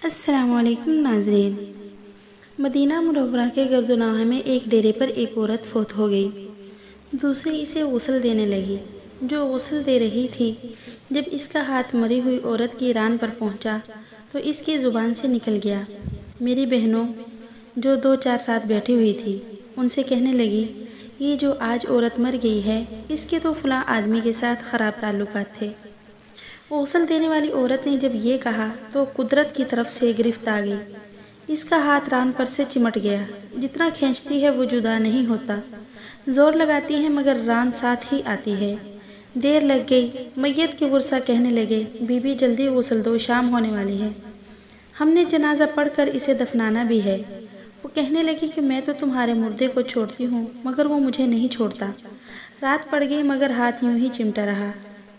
अस्सलाम वालेकुम नाज़रीन। मदीना मुनव्वरा के गर्दनाह में एक डेरे पर एक औरत फौत हो गई। दूसरी इसे गुस्ल देने लगी। जो गुस्ल दे रही थी, जब इसका हाथ मरी हुई औरत की रान पर पहुंचा तो इसकी ज़ुबान से निकल गया। मेरी बहनों, जो 2-4 साथ बैठी हुई थी, उनसे कहने लगी, ये जो आज औरत मर गई है, इसके तो फ़लाँ आदमी के साथ ख़राब ताल्लुकात थे। गुस्ल देने वाली औरत ने जब ये कहा तो कुदरत की तरफ से गिरफ्त आ गई। इसका हाथ रान पर से चिमट गया। जितना खींचती है वो जुदा नहीं होता। जोर लगाती है मगर रान साथ ही आती है। देर लग गई। मैयत के वर्सा कहने लगे, बीबी जल्दी गुस्ल दो, शाम होने वाली है। हमने जनाजा पढ़कर इसे दफनाना भी है। वो कहने लगी कि मैं तो तुम्हारे मुर्दे को छोड़ती हूँ मगर वो मुझे नहीं छोड़ता। रात पड़ गई मगर हाथ यूं ही चिमटा रहा।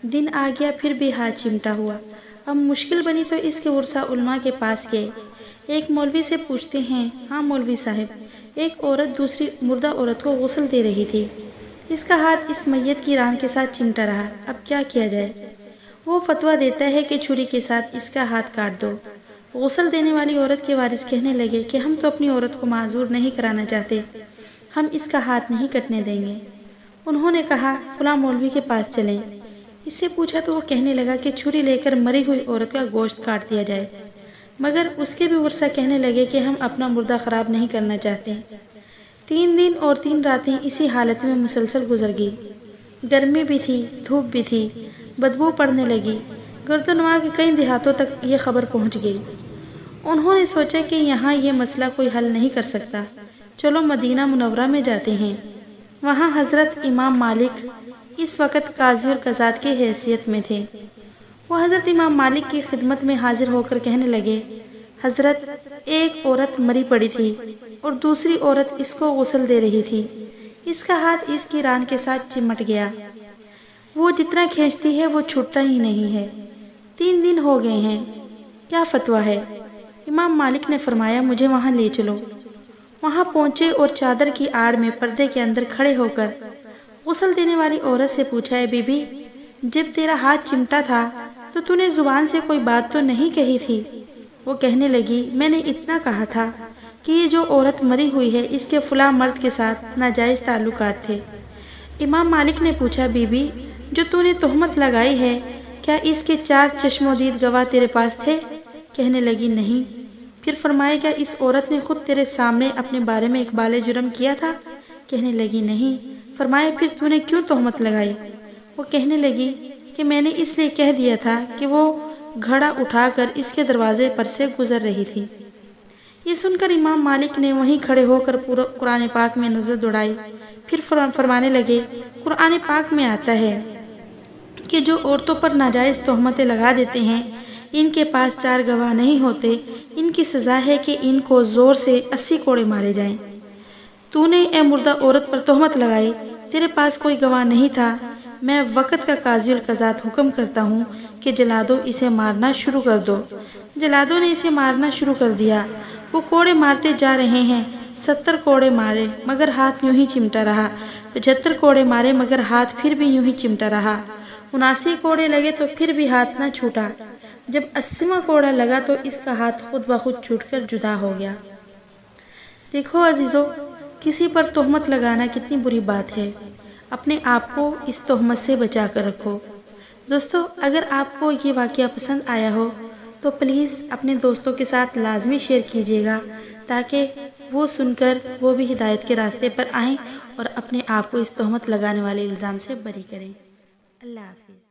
दिन आ गया फिर भी हाथ चिमटा हुआ। अब मुश्किल बनी तो इसके वर्सा उलमा के पास गए। एक मौलवी से पूछते हैं, हाँ मौलवी साहब, एक औरत दूसरी मुर्दा औरत को गुस्ल दे रही थी। इसका हाथ इस मैयत की रान के साथ चिमटा रहा, अब क्या किया जाए? वो फतवा देता है कि छुरी के साथ इसका हाथ काट दो। गुस्ल देने वाली औरत के वारिस कहने लगे कि हम तो अपनी औरत को माजूर नहीं कराना चाहते, हम इसका हाथ नहीं कटने देंगे। उन्होंने कहा, फलां मौलवी के पास चलें। इससे पूछा तो वो कहने लगा कि छुरी लेकर मरी हुई औरत का गोश्त काट दिया जाए, मगर उसके भी वर्सा कहने लगे कि हम अपना मुर्दा ख़राब नहीं करना चाहते। 3 दिन और 3 रातें इसी हालत में मुसलसल गुजर गई। गर्मी भी थी, धूप भी थी, बदबू पड़ने लगी। गर्दनवा के कई देहातों तक ये खबर पहुंच गई। उन्होंने सोचा कि यहाँ ये मसला कोई हल नहीं कर सकता, चलो मदीना मुनव्वरा में जाते हैं। वहाँ हज़रत इमाम मालिक इस वक़्त काज़ी और कज़ात की हैसियत में थे। वो हज़रत इमाम मालिक की खिदमत में हाजिर होकर कहने लगे, हज़रत, एक औरत मरी पड़ी थी और दूसरी औरत इसको गुस्ल दे रही थी। इसका हाथ इसकी रान के साथ चिमट गया। वो जितना खींचती है वो छूटता ही नहीं है। 3 दिन हो गए हैं, क्या फतवा है? इमाम मालिक ने फरमाया, मुझे वहाँ ले चलो। वहाँ पहुँचे और चादर की आड़ में पर्दे के अंदर खड़े होकर गुस्ल देने वाली औरत से पूछा, है बीबी, जब तेरा हाथ चिमटा था तो तूने जुबान से कोई बात तो नहीं कही थी? वो कहने लगी, मैंने इतना कहा था कि ये जो औरत मरी हुई है इसके फलां मर्द के साथ नाजायज़ ताल्लुकात थे। इमाम मालिक ने पूछा, बीबी, जो तूने तोहमत लगाई है, क्या इसके 4 चश्मोदीद गवाह तेरे पास थे? कहने लगी, नहीं। फिर फरमाया, क्या इस औरत ने खुद तेरे सामने अपने बारे में इकबाल जुर्म किया था? कहने लगी, नहीं। फरमाया, फिर तूने क्यों तोहमत लगाई? वो कहने लगी कि मैंने इसलिए कह दिया था कि वो घड़ा उठाकर इसके दरवाजे पर से गुजर रही थी। ये सुनकर इमाम मालिक ने वहीं खड़े होकर पूरा कुरान पाक में नज़र दौड़ाई। फिर फरमाने लगे, कुरान पाक में आता है कि जो औरतों पर नाजायज़ तोहमतें लगा देते हैं, इनके पास 4 गवाह नहीं होते, इनकी सज़ा है कि इनको ज़ोर से 80 कोड़े मारे जाएं। तूने ए मुर्दा औरत पर तोहमत लगाई, तेरे पास कोई गवाह नहीं था। मैं वक़्त का काज़ी और कज़ात हुक्म करता हूँ कि जला दो, इसे मारना शुरू कर दो। जलादों ने इसे मारना शुरू कर दिया। वो कोड़े मारते जा रहे हैं। 70 कोड़े मारे मगर हाथ यूं ही चिमटा रहा। 75 कोड़े मारे मगर हाथ फिर भी यूं ही चिमटा रहा। 79 कोड़े लगे तो फिर भी हाथ न छूटा। जब 80वां कोड़ा लगा तो इसका हाथ खुद ब खुद छूटकर जुदा हो गया। देखो अजीज़ों, किसी पर तोहमत लगाना कितनी बुरी बात है। अपने आप को इस तोहमत से बचा कर रखो। दोस्तों, अगर आपको ये वाक़या पसंद आया हो तो प्लीज़ अपने दोस्तों के साथ लाजमी शेयर कीजिएगा, ताकि वो सुनकर वो भी हिदायत के रास्ते पर आएँ और अपने आप को इस तोहमत लगाने वाले इल्ज़ाम से बरी करें। अल्लाह हाफ़िज़।